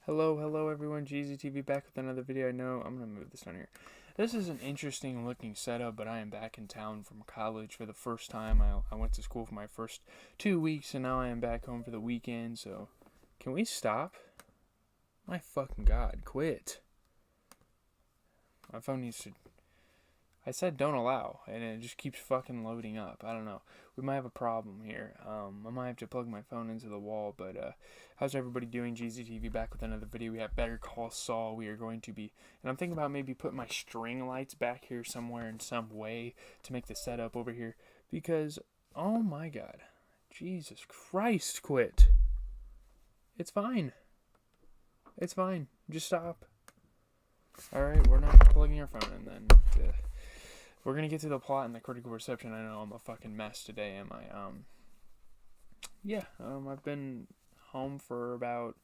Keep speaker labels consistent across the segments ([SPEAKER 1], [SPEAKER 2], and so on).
[SPEAKER 1] Hello everyone, GZTV back with another video. I know I'm going to move this down here. This is an interesting looking setup, but I am back in town from college for the first time. I went to school for my first 2 weeks, and now I am back home for the weekend, so can we stop? My fucking god, quit. My phone needs to... I said don't allow, and it just keeps fucking loading up. I don't know. We might have a problem here. I might have to plug my phone into the wall, but how's everybody doing? GZTV back with another video. We have Better Call Saul. We are going to be... And I'm thinking about maybe putting my string lights back here somewhere in some way to make the setup over here. Because, oh my god. Jesus Christ, quit. It's fine. It's fine. Just stop. Alright, we're not plugging our phone in then. We're gonna get to the plot and the critical reception. I know I'm a fucking mess today, am I? I've been home for about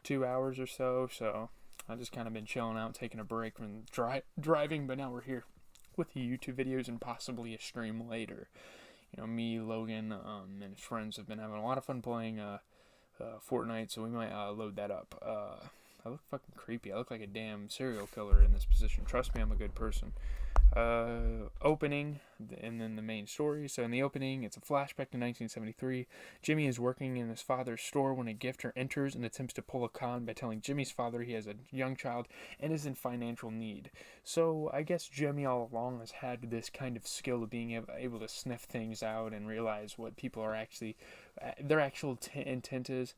[SPEAKER 1] 2 hours or so I've just kind of been chilling out, taking a break from driving, but now we're here with the YouTube videos and possibly a stream later. You know, me, Logan, and his friends have been having a lot of fun playing Fortnite, so we might load that up. I look fucking creepy. I look like a damn serial killer in this position. Trust me, I'm a good person. Opening, and then the main story. So in the opening, it's a flashback to 1973. Jimmy is working in his father's store when a gifter enters and attempts to pull a con by telling Jimmy's father he has a young child and is in financial need. So I guess Jimmy all along has had this kind of skill of being able to sniff things out and realize what people are actually, their actual intent is.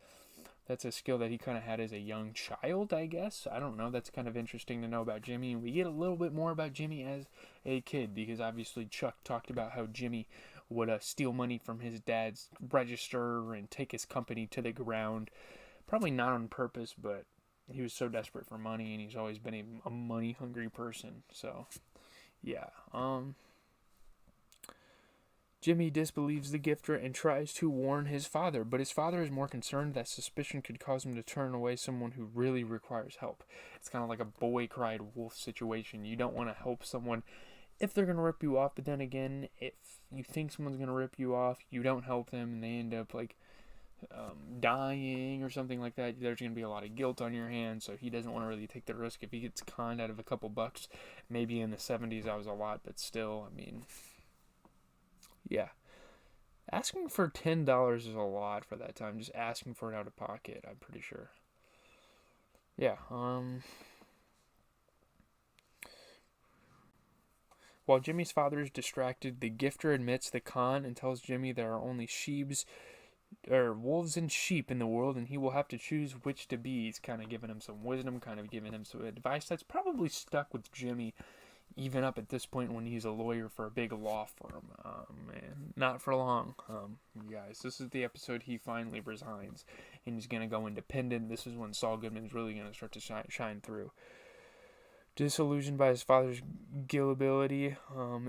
[SPEAKER 1] That's a skill that he kind of had as a young child, I guess. I don't know. That's kind of interesting to know about Jimmy. And we get a little bit more about Jimmy as a kid, because obviously Chuck talked about how Jimmy would steal money from his dad's register and take his company to the ground. Probably not on purpose, but he was so desperate for money, and he's always been a money-hungry person. So, yeah. Jimmy disbelieves the gifter and tries to warn his father, but his father is more concerned that suspicion could cause him to turn away someone who really requires help. It's kind of like a boy cried wolf situation. You don't want to help someone if they're going to rip you off, but then again, if you think someone's going to rip you off, you don't help them, and they end up dying or something like that. There's going to be a lot of guilt on your hands, so he doesn't want to really take the risk. If he gets conned out of a couple bucks, maybe in the 70s that was a lot, but still, I mean... Yeah. Asking for $10 is a lot for that time. Just asking for it out of pocket, I'm pretty sure. Yeah, While Jimmy's father is distracted, the gifter admits the con and tells Jimmy there are only wolves and sheep in the world, and he will have to choose which to be. He's kind of giving him some wisdom, kind of giving him some advice that's probably stuck with Jimmy even up at this point when he's a lawyer for a big law firm. And not for long, you guys. This is the episode he finally resigns, and he's going to go independent. This is when Saul Goodman's really going to start to shine through. Disillusioned by his father's gullibility,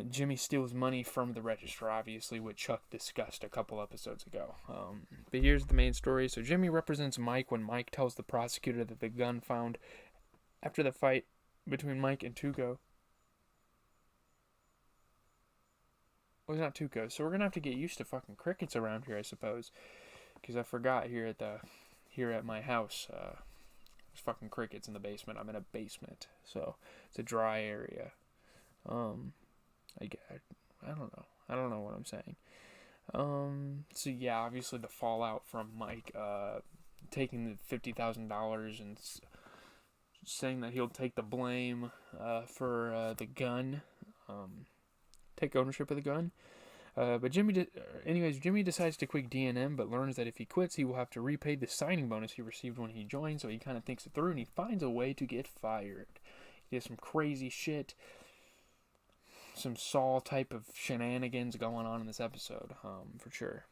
[SPEAKER 1] Jimmy steals money from the register, obviously, which Chuck discussed a couple episodes ago. But here's the main story. So Jimmy represents Mike when Mike tells the prosecutor that the gun found after the fight between Mike and Tuco... Well, it's not Tuco, so we're gonna have to get used to fucking crickets around here, I suppose. Because I forgot here at my house, there's fucking crickets in the basement. I'm in a basement, so it's a dry area. I don't know. I don't know what I'm saying. So yeah, obviously the fallout from Mike taking the $50,000 and saying that he'll take the blame for the gun. Take ownership of the gun. But Jimmy decides to quit D&M, but learns that if he quits, he will have to repay the signing bonus he received when he joined, so he kind of thinks it through, and he finds a way to get fired. He does some crazy shit, some Saul type of shenanigans going on in this episode, for sure.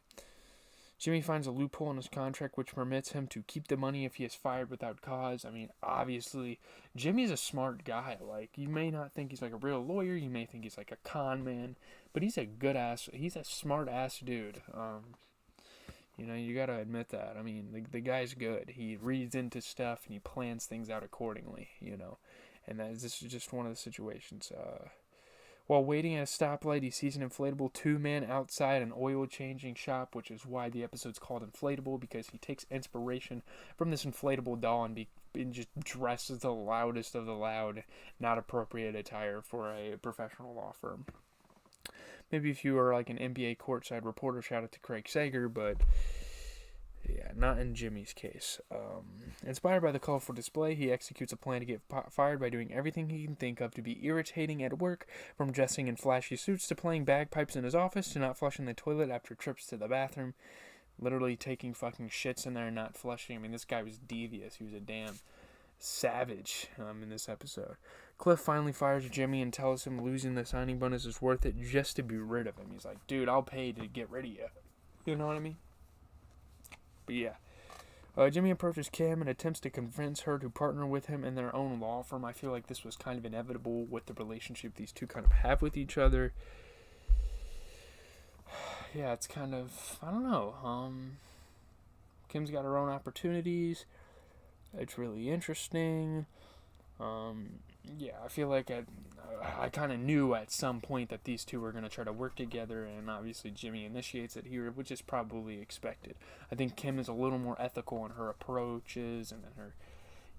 [SPEAKER 1] Jimmy finds a loophole in his contract which permits him to keep the money if he is fired without cause. I mean, obviously, Jimmy's a smart guy. Like, you may not think he's like a real lawyer. You may think he's like a con man. But he's a smart ass dude. You gotta admit that. I mean, the guy's good. He reads into stuff and he plans things out accordingly, And this is just one of the situations. While waiting at a stoplight, he sees an inflatable two-man outside an oil-changing shop, which is why the episode's called Inflatable, because he takes inspiration from this inflatable doll and just dresses the loudest of the loud, not appropriate attire for a professional law firm. Maybe if you were like an NBA courtside reporter, shout out to Craig Sager, but yeah, not in Jimmy's case. Inspired by the colorful display, he executes a plan to get fired by doing everything he can think of to be irritating at work, from dressing in flashy suits to playing bagpipes in his office to not flushing the toilet after trips to the bathroom. Literally taking fucking shits in there and not flushing. I mean, this guy was devious. He was a damn savage in this episode. Cliff finally fires Jimmy and tells him losing the signing bonus is worth it just to be rid of him. He's like, dude, I'll pay to get rid of you. You know what I mean? But yeah. Jimmy approaches Kim and attempts to convince her to partner with him in their own law firm. I feel like this was kind of inevitable with the relationship these two kind of have with each other. Yeah, it's kind of, I don't know. Kim's got her own opportunities. It's really interesting. Yeah, I feel like I kind of knew at some point that these two were going to try to work together, and obviously Jimmy initiates it here, which is probably expected. I think Kim is a little more ethical in her approaches and in her,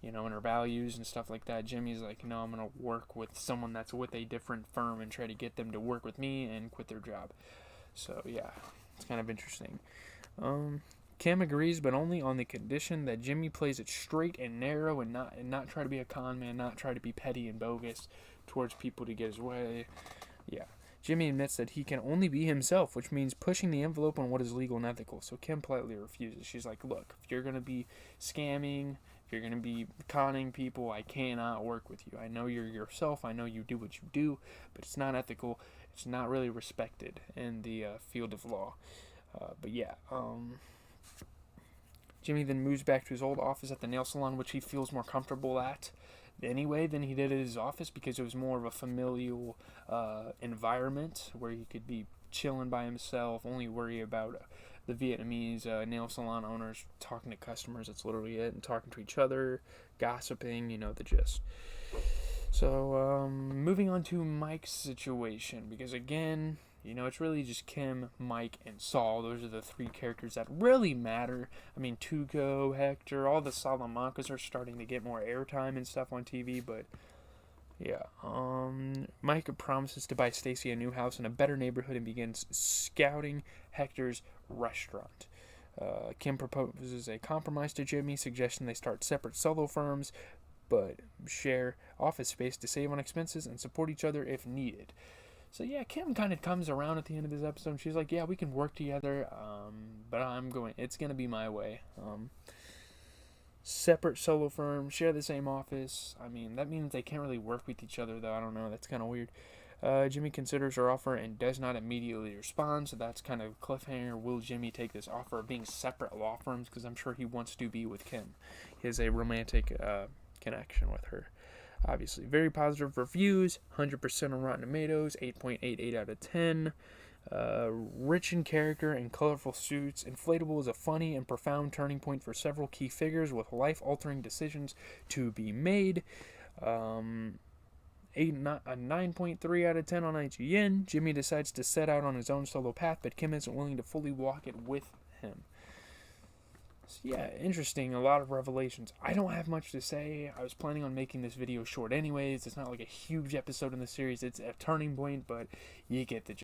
[SPEAKER 1] in her values and stuff like that. Jimmy's like, no, I'm going to work with someone that's with a different firm and try to get them to work with me and quit their job. So, yeah, it's kind of interesting. Kim agrees, but only on the condition that Jimmy plays it straight and narrow and not try to be a con man, not try to be petty and bogus towards people to get his way. Yeah. Jimmy admits that he can only be himself, which means pushing the envelope on what is legal and ethical. So Kim politely refuses. She's like, look, if you're going to be scamming, if you're going to be conning people, I cannot work with you. I know you're yourself. I know you do what you do, but it's not ethical. It's not really respected in the field of law. But yeah, Jimmy then moves back to his old office at the nail salon, which he feels more comfortable at anyway than he did at his office, because it was more of a familial environment where he could be chilling by himself, only worry about the Vietnamese nail salon owners talking to customers. That's literally it, and talking to each other, gossiping, the gist. So, moving on to Mike's situation, because again, it's really just Kim, Mike, and Saul. Those are the three characters that really matter. I mean, Tuco, Hector, all the Salamancas are starting to get more airtime and stuff on TV, but yeah. Mike promises to buy Stacy a new house in a better neighborhood and begins scouting Hector's restaurant. Kim proposes a compromise to Jimmy, suggesting they start separate solo firms, but share office space to save on expenses and support each other if needed. So yeah, Kim kind of comes around at the end of this episode, and she's like, yeah, we can work together, but it's going to be my way. Separate solo firms, share the same office. I mean, that means they can't really work with each other, though. I don't know, that's kind of weird. Jimmy considers her offer and does not immediately respond, so that's kind of cliffhanger. Will Jimmy take this offer of being separate law firms? Because I'm sure he wants to be with Kim. He has a romantic connection with her. Obviously, very positive reviews, 100% on Rotten Tomatoes, 8.88 out of 10. Rich in character and colorful suits, Inflatable is a funny and profound turning point for several key figures with life-altering decisions to be made. A 9.3 out of 10 on IGN. Jimmy decides to set out on his own solo path, but Kim isn't willing to fully walk it with him. So yeah, interesting. A lot of revelations. I don't have much to say. I was planning on making this video short anyways. It's not like a huge episode in the series. It's a turning point, but you get the